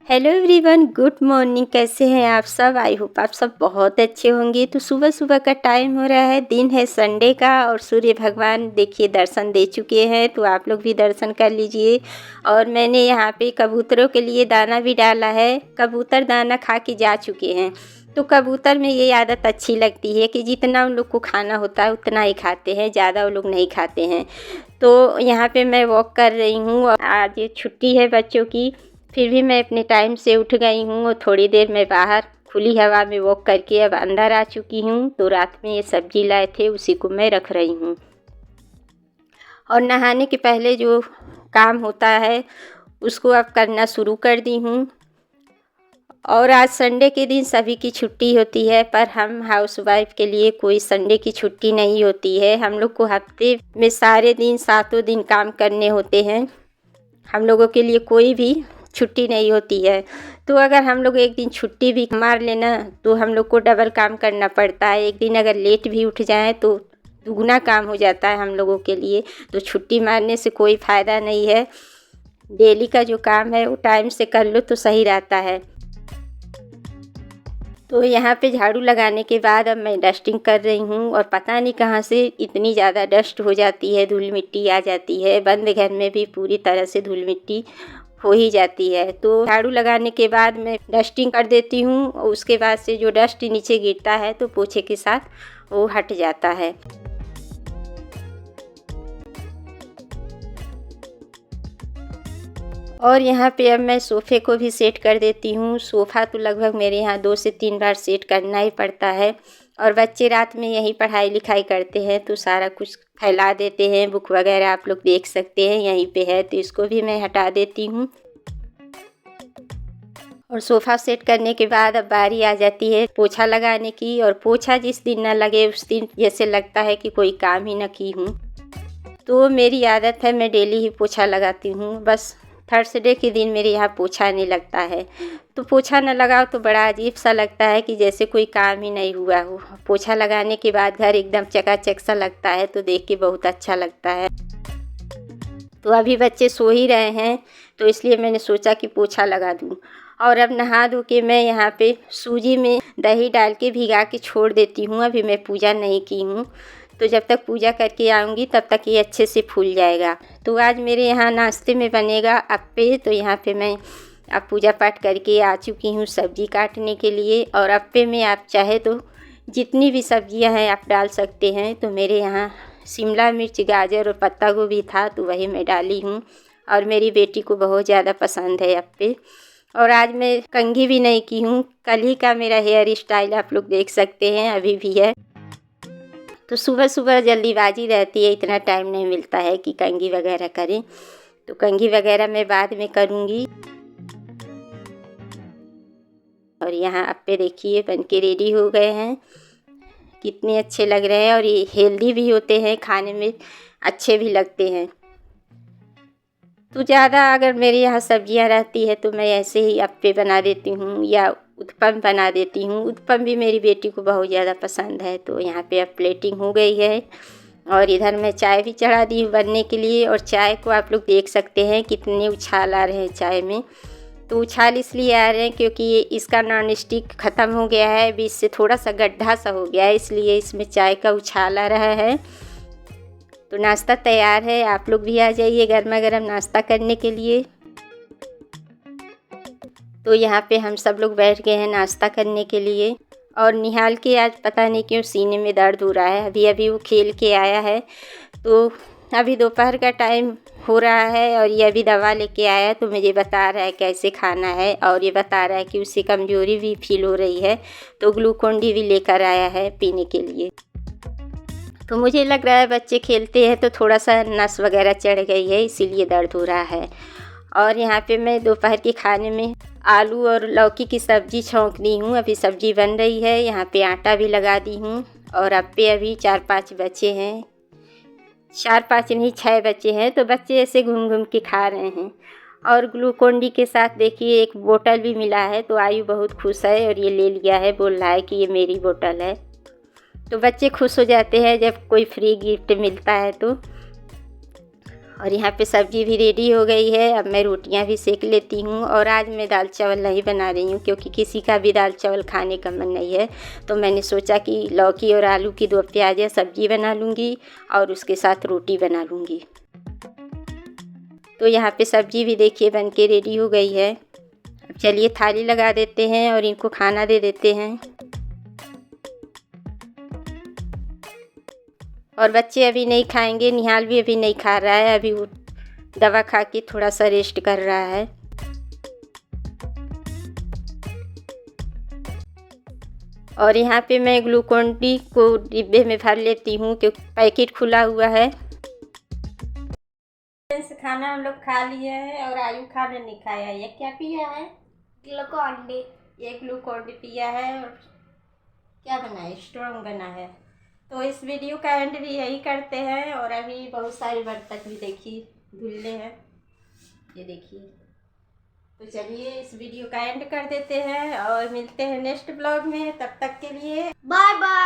Hello everyone, good morning. कैसे हैं आप सब? आई होप आप सब बहुत अच्छे होंगे। तो सुबह सुबह का टाइम हो रहा है, दिन है संडे का और सूर्य भगवान देखिए दर्शन दे चुके हैं, तो आप लोग भी दर्शन कर लीजिए। और मैंने यहाँ पे कबूतरों के लिए दाना भी डाला है। कबूतर दाना खा के जा चुके हैं। तो कबूतर में ये आदत अच्छी लगती है कि जितना उन लोग को खाना होता है उतना ही खाते हैं, ज़्यादा वो लोग नहीं खाते हैं। तो यहाँ पे मैं वॉक कर रही हूँ और आज छुट्टी है बच्चों की, फिर भी मैं अपने टाइम से उठ गई हूँ और थोड़ी देर मैं बाहर खुली हवा में वॉक करके अब अंदर आ चुकी हूँ। तो रात में ये सब्जी लाए थे उसी को मैं रख रही हूँ। और नहाने के पहले जो काम होता है उसको अब करना शुरू कर दी हूँ। और आज संडे के दिन सभी की छुट्टी होती है, पर हम हाउसवाइफ के लिए कोई संडे की छुट्टी नहीं होती है। हम लोग को हफ्ते में सारे दिन सातों दिन काम करने होते हैं। हम लोगों के लिए कोई भी छुट्टी नहीं होती है। तो अगर हम लोग एक दिन छुट्टी भी मार लेना तो हम लोग को डबल काम करना पड़ता है। एक दिन अगर लेट भी उठ जाएं तो दुगना काम हो जाता है हम लोगों के लिए। तो छुट्टी मारने से कोई फ़ायदा नहीं है। डेली का जो काम है वो टाइम से कर लो तो सही रहता है। तो यहाँ पे झाड़ू लगाने के बाद अब मैं डस्टिंग कर रही हूँ और पता नहीं कहाँ से इतनी ज़्यादा डस्ट हो जाती है, धूल मिट्टी आ जाती है। बंद घर में भी पूरी तरह से धूल मिट्टी हो ही जाती है। तो झाड़ू लगाने के बाद मैं डस्टिंग कर देती हूँ और उसके बाद से जो डस्ट नीचे गिरता है तो पोछे के साथ वो हट जाता है। और यहाँ पे अब मैं सोफ़े को भी सेट कर देती हूँ। सोफ़ा तो लगभग मेरे यहाँ 2 से 3 बार सेट करना ही पड़ता है। और बच्चे रात में यहीं पढ़ाई लिखाई करते हैं तो सारा कुछ फैला देते हैं। बुक वगैरह आप लोग देख सकते हैं यहीं पे है, तो इसको भी मैं हटा देती हूँ। और सोफ़ा सेट करने के बाद अब बारी आ जाती है पोछा लगाने की। और पोछा जिस दिन ना लगे उस दिन जैसे लगता है कि कोई काम ही ना की हूँ। तो मेरी आदत है मैं डेली ही पोछा लगाती हूँ। बस थर्सडे के दिन मेरे यहाँ पोछा नहीं लगता है। तो पोछा न लगाओ तो बड़ा अजीब सा लगता है कि जैसे कोई काम ही नहीं हुआ हो। पोछा लगाने के बाद घर एकदम चकाचक सा लगता है, तो देख के बहुत अच्छा लगता है। तो अभी बच्चे सो ही रहे हैं तो इसलिए मैंने सोचा कि पोछा लगा दूँ। और अब नहा धो के मैं यहाँ पे सूजी में दही डाल के भिगा के छोड़ देती हूँ। अभी मैं पूजा नहीं की हूँ, तो जब तक पूजा करके आऊँगी तब तक ये अच्छे से फूल जाएगा। तो आज मेरे यहाँ नाश्ते में बनेगा अप्पे। तो यहाँ पे मैं अब पूजा पाठ करके आ चुकी हूँ सब्ज़ी काटने के लिए। और अप्पे में आप चाहे तो जितनी भी सब्जियाँ हैं आप डाल सकते हैं। तो मेरे यहाँ शिमला मिर्च, गाजर और पत्ता गोभी था तो वही मैं डाली हूँ। और मेरी बेटी को बहुत ज़्यादा पसंद है अप्पे। और आज मैं कंघी भी नहीं की हूँ। कल ही का मेरा हेयर स्टाइल आप लोग देख सकते हैं, अभी भी है। तो सुबह सुबह जल्दीबाजी रहती है, इतना टाइम नहीं मिलता है कि कंघी वगैरह करें। तो कंघी वगैरह मैं बाद में करूँगी। और यहाँ अप्पे देखिए बन के रेडी हो गए हैं। कितने अच्छे लग रहे हैं और ये हेल्दी भी होते हैं, खाने में अच्छे भी लगते हैं। तो ज़्यादा अगर मेरे यहाँ सब्जियाँ रहती है तो मैं ऐसे ही अप्पे बना देती हूँ या उत्पम बना देती हूँ। उत्पम भी मेरी बेटी को बहुत ज़्यादा पसंद है। तो यहाँ पे अब प्लेटिंग हो गई है और इधर मैं चाय भी चढ़ा दी हूँ बनने के लिए। और चाय को आप लोग देख सकते हैं कितने उछाल आ रहे हैं चाय में। तो उछाल इसलिए आ रहे हैं क्योंकि ये इसका नॉन स्टिक ख़त्म हो गया है, बीच से थोड़ा सा गड्ढा सा हो गया है, इसलिए इसमें चाय का उछाल आ रहा है। तो नाश्ता तैयार है, आप लोग भी आ जाइए गर्मा गर्म नाश्ता करने के लिए। तो यहाँ पे हम सब लोग बैठ गए हैं नाश्ता करने के लिए। और निहाल के आज पता नहीं क्यों सीने में दर्द हो रहा है। अभी अभी वो खेल के आया है, तो अभी दोपहर का टाइम हो रहा है और ये अभी दवा लेके आया। तो मुझे बता रहा है कैसे खाना है और ये बता रहा है कि उससे कमज़ोरी भी फील हो रही है, तो ग्लूकोन डी भी लेकर आया है पीने के लिए। तो मुझे लग रहा है बच्चे खेलते हैं तो थोड़ा सा नस वगैरह चढ़ गई है, इसीलिए दर्द हो रहा है। और यहाँ पे मैं दोपहर के खाने में आलू और लौकी की सब्ज़ी छौंक दी हूँ। अभी सब्ज़ी बन रही है, यहाँ पे आटा भी लगा दी हूँ। और अप्पे अभी 4-5 बचे हैं, 4-5 नहीं 6 बचे हैं। तो बच्चे ऐसे घूम घूम के खा रहे हैं। और ग्लूकोन डी के साथ देखिए एक बोतल भी मिला है, तो आयु बहुत खुश है और ये ले लिया है, बोल रहा है कि ये मेरी बोतल है। तो बच्चे खुश हो जाते हैं जब कोई फ्री गिफ्ट मिलता है तो। और यहाँ पे सब्ज़ी भी रेडी हो गई है। अब मैं रोटियाँ भी सेक लेती हूँ। और आज मैं दाल चावल नहीं बना रही हूँ क्योंकि किसी का भी दाल चावल खाने का मन नहीं है। तो मैंने सोचा कि लौकी और आलू की 2 प्याज़ा सब्ज़ी बना लूँगी और उसके साथ रोटी बना लूँगी। तो यहाँ पे सब्ज़ी भी देखिए बन के रेडी हो गई है। अब चलिए थाली लगा देते हैं और इनको खाना दे देते हैं। और बच्चे अभी नहीं खाएंगे, निहाल भी अभी नहीं खा रहा है, अभी वो दवा खा के थोड़ा सा रेस्ट कर रहा है। और यहाँ पे मैं ग्लूकोन डी को डिब्बे में भर लेती हूँ क्योंकि पैकेट खुला हुआ है। खाना हम लोग खा लिए हैं और आयु खाना नहीं खाया है। ये क्या पिया है? Glucon D. ये ग्लूकोन डी पिया है। और क्या बना है? स्ट्रॉन्ग बना है। तो इस वीडियो का एंड भी यही करते हैं। और अभी बहुत सारे बर्तन भी देखिए धुलने हैं, ये देखिए। तो चलिए इस वीडियो का एंड कर देते हैं और मिलते हैं नेक्स्ट ब्लॉग में। तब तक के लिए बाय बाय।